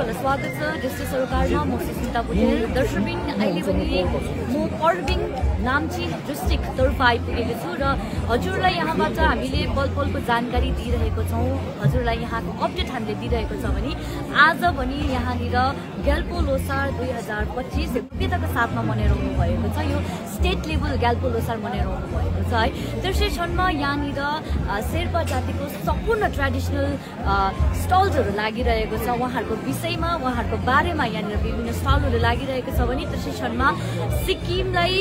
सबैलाई स्वागत छ डिस्ट्रिक्ट सरकारमा। म सुस्मिता बुझेल। दर्शकबिन अहिले पनि म पर्बिङ नाम्ची डिस्ट्रिक्ट तर्फ आइपुगेको छु र हजुरलाई यहाँबाट हामीले पल पलको जानकारी दिइरहेको छौँ। हजुरलाई यहाँको अपडेट हामीले दिइरहेको छ भने आज पनि यहाँनिर ग्याल्पो लोसार 2025 भव्यताको साथमा मनाइरहनु भएको छ। यो स्टेट लेभल ग्याल्पो लोसार मनाइरहनु भएको छ है। त्यसै क्षणमा यहाँनिर शेर्पा जातिको सम्पूर्ण ट्रेडिसनल स्टल्सहरू लागिरहेको छ। उहाँहरूको विषयमा उहाँहरूको बारेमा यहाँनिर विभिन्न स्टलहरू लागिरहेको छ भने त्यसै क्षणमा सिक्किमलाई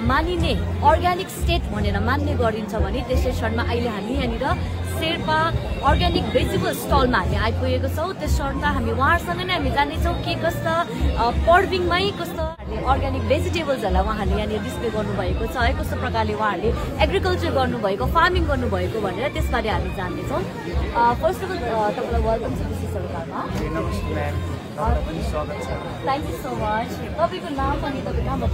मानिने अर्ग्यानिक स्टेट भनेर मान्ने गरिन्छ भने त्यसै क्षणमा अहिले हामी यहाँनिर शेर्पा अर्ग्यानिक भेजिटेबल स्टलमा हामी आइपुगेको छौँ। त्यसर्थ हामी उहाँहरूसँग नै हामी जानेछौँ के कस्ता पर्बिङमै कस्तो अर्ग्यानिक भेजिटेबल्सहरूलाई उहाँहरूले यहाँनिर डिस्प्ले गर्नुभएको छ है, कस्तो प्रकारले उहाँहरूले एग्रिकल्चर गर्नुभएको फार्मिङ गर्नुभएको भनेर त्यसबारे हामी जान्नेछौँ। फर्स्ट अफ अल तपाईँलाई वेलकम छ डिस्ट्रिक्ट सरकारमा। Thank you so much. तपाईँको नाम अनि तपाईँ कहाँबाट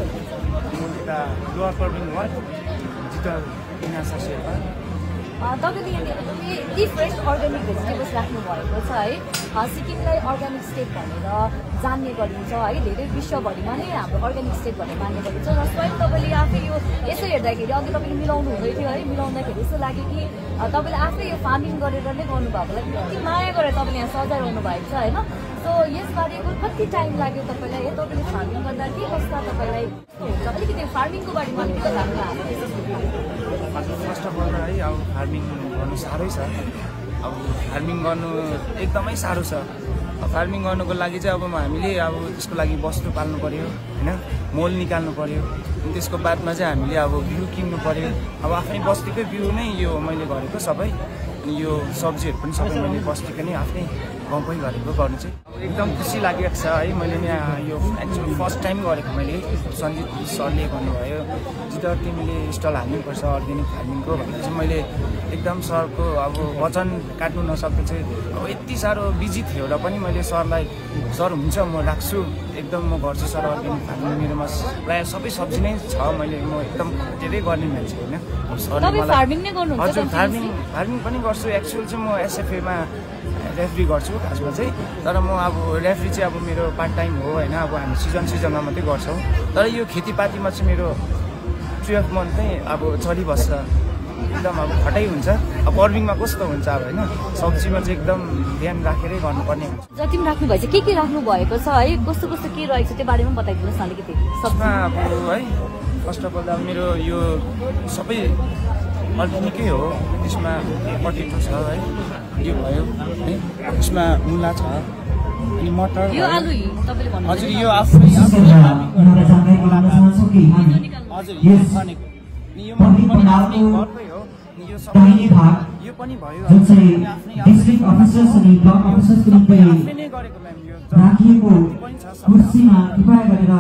तपाईँले यहाँनिर पनि यति फ्रेस अर्ग्यानिक भेजिटेबल्स राख्नु भएको छ है। सिक्किमलाई अर्ग्यानिक स्टेट भनेर जान्ने गरिन्छ है। धेरै विश्वभरिमा नै हाम्रो अर्ग्यानिक स्टेट भनेर मान्ने गरिन्छ र स्वयं तपाईँले आफै यो यसो हेर्दाखेरि अघि तपाईँले मिलाउनु हुँदै थियो है। मिलाउँदाखेरि यसो लाग्यो कि तपाईँले आफै यो फार्मिङ गरेर नै गर्नुभएकोलाई कति माया गरेर तपाईँले यहाँ सजाइरहनु भएको छ होइन। सो यसबारे कति टाइम लाग्यो तपाईँलाई है? तपाईँले फार्मिङ गर्दा के कस्ता तपाईँलाई हुन्छ अलिकति फार्मिङको बारेमा अलिकति लाग्नु फर्स्ट अफ अल है अब फार्मिङ गर्नु साह्रै छ। अब फार्मिङ गर्नु एकदमै साह्रो छ। फार्मिङ गर्नुको लागि चाहिँ अब हामीले अब त्यसको लागि वस्तु पाल्नु पऱ्यो होइन, मोल निकाल्नु पऱ्यो। अनि त्यसको बादमा चाहिँ हामीले अब बिउ किन्नु पऱ्यो। अब आफ्नै बस्तीकै बिउ नै यो मैले गरेको सबै। अनि यो सब्जीहरू पनि सबै मैले बस्तीकै नै आफ्नै गाउँकै गरेको गर्नु चाहिँ एकदम खुसी लागेको छ है। मैले यहाँ यो एक्चुअली फर्स्ट टाइम गरेको मैले सञ्जित सरले भन्नुभयो जित तिमीले स्टल हाल्नुपर्छ अर्ग्यानिक फार्मिङको भनेर चाहिँ मैले एकदम सरको अब वचन काट्नु नसक्दा चाहिँ अब यति साह्रो बिजी थियो र पनि मैले सरलाई सर हुन्छ म राख्छु एकदम म गर्छु सर अर्ग्यानिक फार्मिङ। मेरोमा प्रायः सबै सब्जी नै छ। मैले म एकदम धेरै गर्ने मान्छे होइन। हजुर फार्मिङ पनि गर्छु। एक्चुअल चाहिँ म एसएफएमा रेफ्री गर्छु खासमा चाहिँ। तर म अब रेफ्री चाहिँ अब मेरो पार्ट टाइम हो होइन। अब हामी सिजनमा मात्रै गर्छौँ। तर यो खेतीपातीमा चाहिँ मेरो 12 मन्थ नै अब चलिबस्छ। एकदम अब खटाइ हुन्छ। अब पर्बिङमा कस्तो हुन्छ अब होइन, सब्जीमा चाहिँ एकदम ध्यान राखेरै गर्नुपर्ने हुन्छ। जति पनि राख्नु भएछ के राख्नु भएको छ है, कस्तो कस्तो के रहेछ त्यो बारेमा बताइदिनुहोस् न अलिकति। सबमा अब है फर्स्ट अफ अल अब मेरो यो सबै अर्ग्यानिकै हो। यसमा पटेटो छ है, यो भयो है, यसमा मुला छ अनि मटर, यो आलु तपाईले भन्नु हजुर यो आफै हजुर यो आफ्नै घरकै हो। यो सबै यो पनि भयो आफ्नै नै गरेको म्याम। यो राखिएको कुर्सीमा कृपया गरेर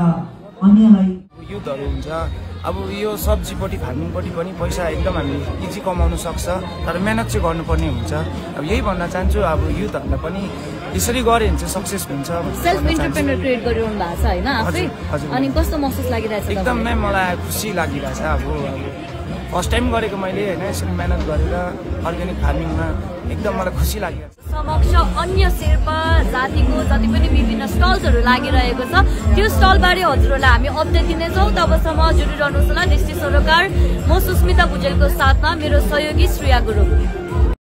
अन्यलाई युद्धहरू हुन्छ। अब यो सब्जीपट्टि फार्मिङपट्टि पनि पैसा एकदम हामीले इजी कमाउनु सक्छ, तर मेहनत चाहिँ गर्नुपर्ने हुन्छ। अब यही भन्न चाहन्छु अब युथहरूलाई पनि यसरी गऱ्यो भने चाहिँ सक्सेस हुन्छ। सेल्फ एन्टरप्रेन्योर क्रिएट गरिरहनु भएको छ होइन आफै। अनि कस्तो महसुस लागिरहेछ? एकदम नै मलाई खुसी लागिरहेछ। अब फर्स्ट टाइम गरेको मैले होइन, यसरी मेहनत गरेर अर्ग्यानिक फार्मिङमा एकदम मलाई खुसी लागिरहेछ। समक्ष अन्य शेर्पा जातिको जति पनि विभिन्न स्टल्सहरू लागिरहेको छ त्यो स्टलबारे हजुरहरूलाई हामी अपडेट दिनेछौँ। तबसम्म जुडिरहनुहोस् होला डिस्ट्रिक्ट सरकार। म सुस्मिता बुझेलको साथमा मेरो सहयोगी श्रेया गुरुङ।